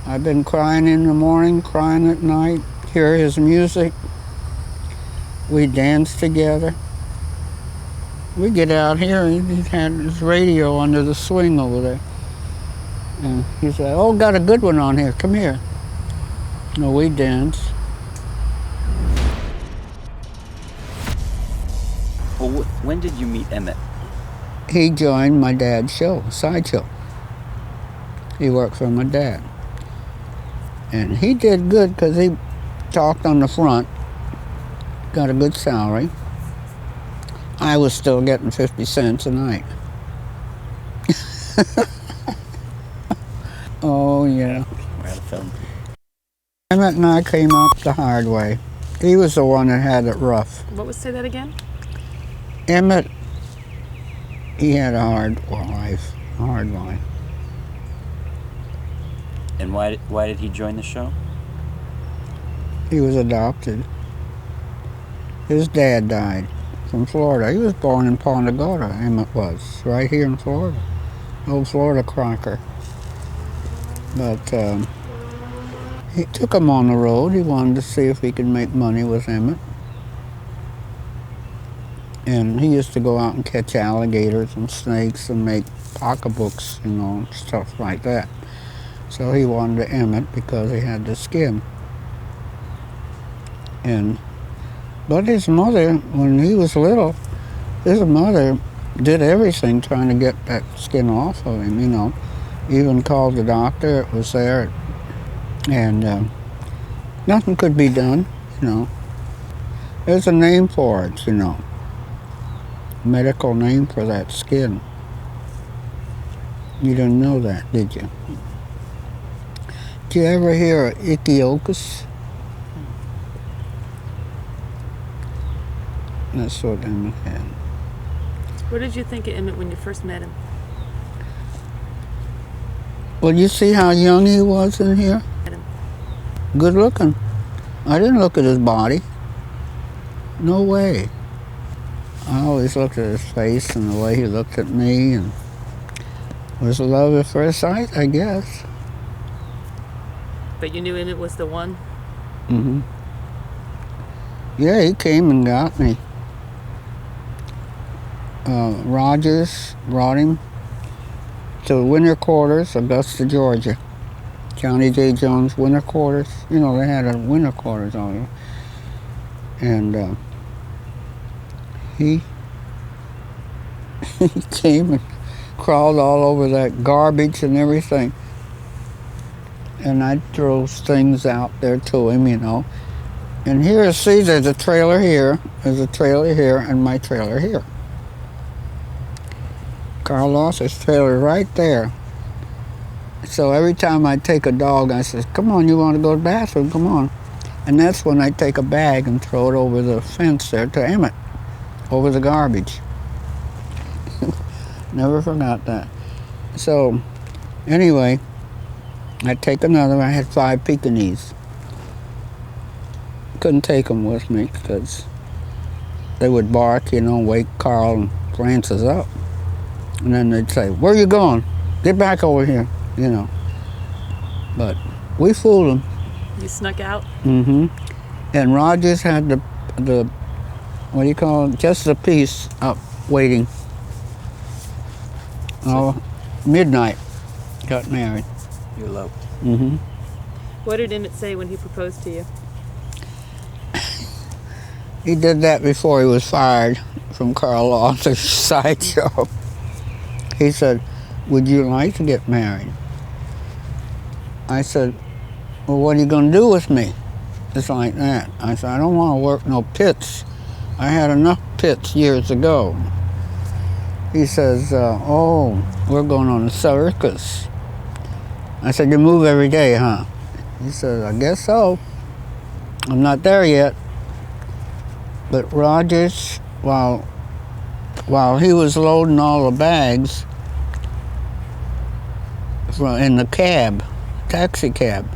I've been crying in the morning, crying at night, hear his music. We dance together. We get out here, and he had his radio under the swing over there. And he said, oh, got a good one on here, come here. No, we dance. Well, when did you meet Emmett? He joined my dad's show, Sideshow. He worked for my dad. And he did good because he talked on the front, got a good salary. I was still getting 50 cents a night. Oh, yeah. We're out of film. Emmett and I came up the hard way. He was the one that had it rough. What was, say that again? Emmett, he had a hard life. And why did he join the show? He was adopted. His dad died from Florida. He was born in Punta Gorda, Emmett was, right here in Florida. Old Florida Crocker. But he took him on the road. He wanted to see if he could make money with Emmett. And he used to go out and catch alligators and snakes and make pocketbooks, you know, and stuff like that. So he wanted to Emmett because he had the skin. But his mother, when he was little, his mother did everything trying to get that skin off of him, you know. Even called the doctor, it was there, and nothing could be done, you know. There's a name for it, you know. Medical name for that skin. You didn't know that, did you? Did you ever hear of ichthyosis? That's what Emmett had. What did you think of Emmett when you first met him? Well, you see how young he was in here? Good looking. I didn't look at his body. No way. I always looked at his face and the way he looked at me, and it was love at first sight, I guess. But you knew Emmett was the one? Mm-hmm. Yeah, he came and got me. Rogers brought him to winter quarters, Augusta, Georgia. Johnny J. Jones winter quarters. You know, they had a winter quarters on there. And he came and crawled all over that garbage and everything. And I threw things out there to him, you know. And here, see, there's a trailer here, and my trailer here. Carl lost his trailer right there. So every time I take a dog, I says, come on, you want to go to the bathroom, come on. And that's when I take a bag and throw it over the fence there to Emmett, over the garbage. Never forgot that. So, anyway, I take another. I had 5 Pekingese. Couldn't take them with me because they would bark, you know, wake Carl and Francis up. And then they'd say, where you going? Get back over here, you know. But we fooled them. You snuck out? Mm-hmm. And Rogers had the what do you call it? Just the piece up waiting. Oh, midnight. Got married. You eloped. Mm-hmm. What did Emmett say when he proposed to you? He did that before he was fired from Carl Lawson's Sideshow. He said, would you like to get married? I said, well, what are you going to do with me? It's like that. I said, I don't want to work no pits. I had enough pits years ago. He says, oh, we're going on a circus. I said, you move every day, huh? He says, I guess so. I'm not there yet. But Rogers, while he was loading all the bags in the cab, taxi cab,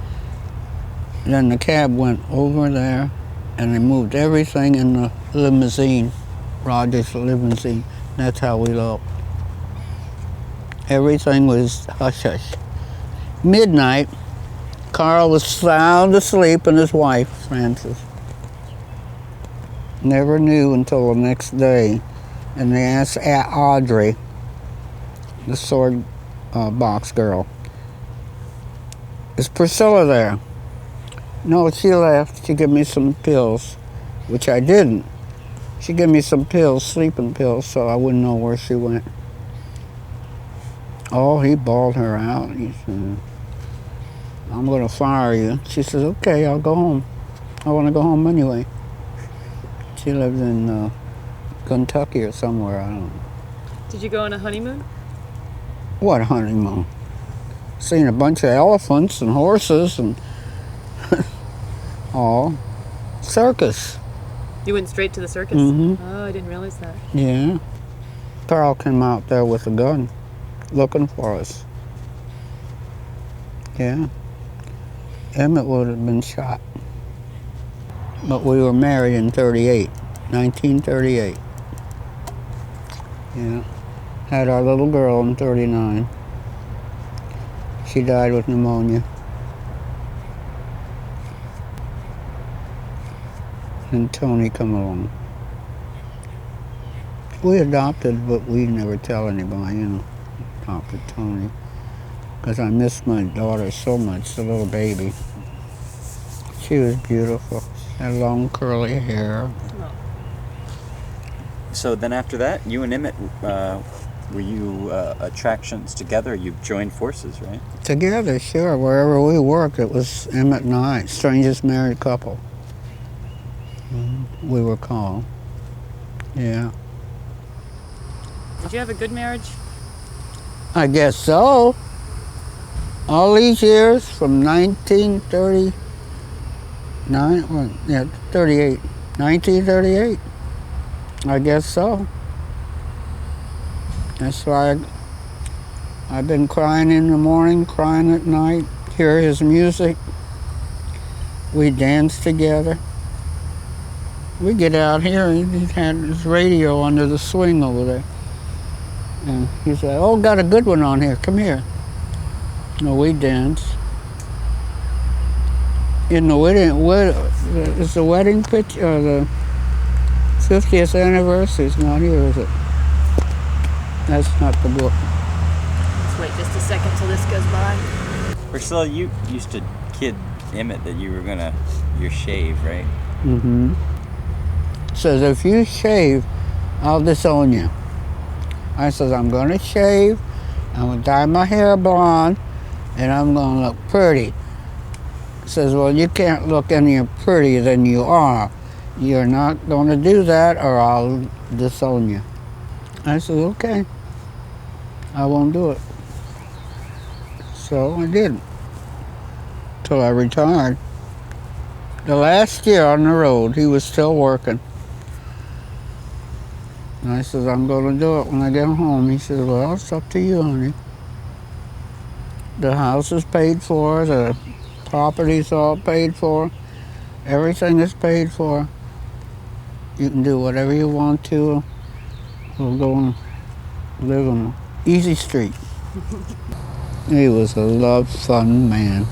then the cab went over there and they moved everything in the limousine, Rogers' limousine. That's how we eloped. Everything was hush-hush. Midnight, Carl was sound asleep and his wife, Frances. Never knew until the next day. And they asked Audrey, the sword box girl, is Priscilla there? No, she left. She gave me some pills, which I didn't. She gave me some pills, sleeping pills, so I wouldn't know where she went. Oh, he bawled her out. He said, I'm going to fire you. She says, okay, I'll go home. I want to go home anyway. She lives in Kentucky or somewhere, I don't know. Did you go on a honeymoon? What honeymoon? Seen a bunch of elephants and horses and all. Circus. You went straight to the circus? Mm-hmm. Oh, I didn't realize that. Yeah. Carl came out there with a gun looking for us. Yeah. Emmett would have been shot. But we were married in 1938. Yeah. Had our little girl in 39. She died with pneumonia. And Tony come along. We adopted, but we never tell anybody, you know, adopted Tony. Because I miss my daughter so much, the little baby. She was beautiful. She had long curly hair. So then after that, you and Emmitt, were you attractions together? You joined forces, right? Together, sure. Wherever we worked, it was Emmitt and I, strangest married couple. We were called. Yeah. Did you have a good marriage? I guess so. All these years from 1939, well, yeah, 38, 1938. I guess so. That's why I've been crying in the morning, crying at night, hear his music. We dance together. We get out here and he had his radio under the swing over there. And he said, oh, got a good one on here, come here. No, we dance. In the wedding, is the wedding picture, or the 50th anniversary is not here, is it? That's not the book. Let's wait just a second till this goes by. Priscilla, you used to kid Emmitt that you were gonna shave, right? Mm-hmm. Says, if you shave, I'll disown you. I says, I'm going to shave, I'm going to dye my hair blonde, and I'm going to look pretty. Says, well, you can't look any prettier than you are. You're not going to do that or I'll disown you. I said, okay, I won't do it. So I didn't, till I retired. The last year on the road, he was still working. And I said, I'm going to do it when I get home. He said, well, it's up to you, honey. The house is paid for, the property's all paid for, everything is paid for. You can do whatever you want to. We'll go and live on an easy street. He was a love, fun man.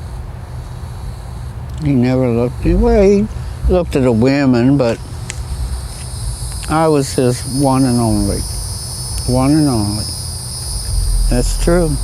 He never looked, well, he looked at the women, but I was his one and only. One and only. That's true.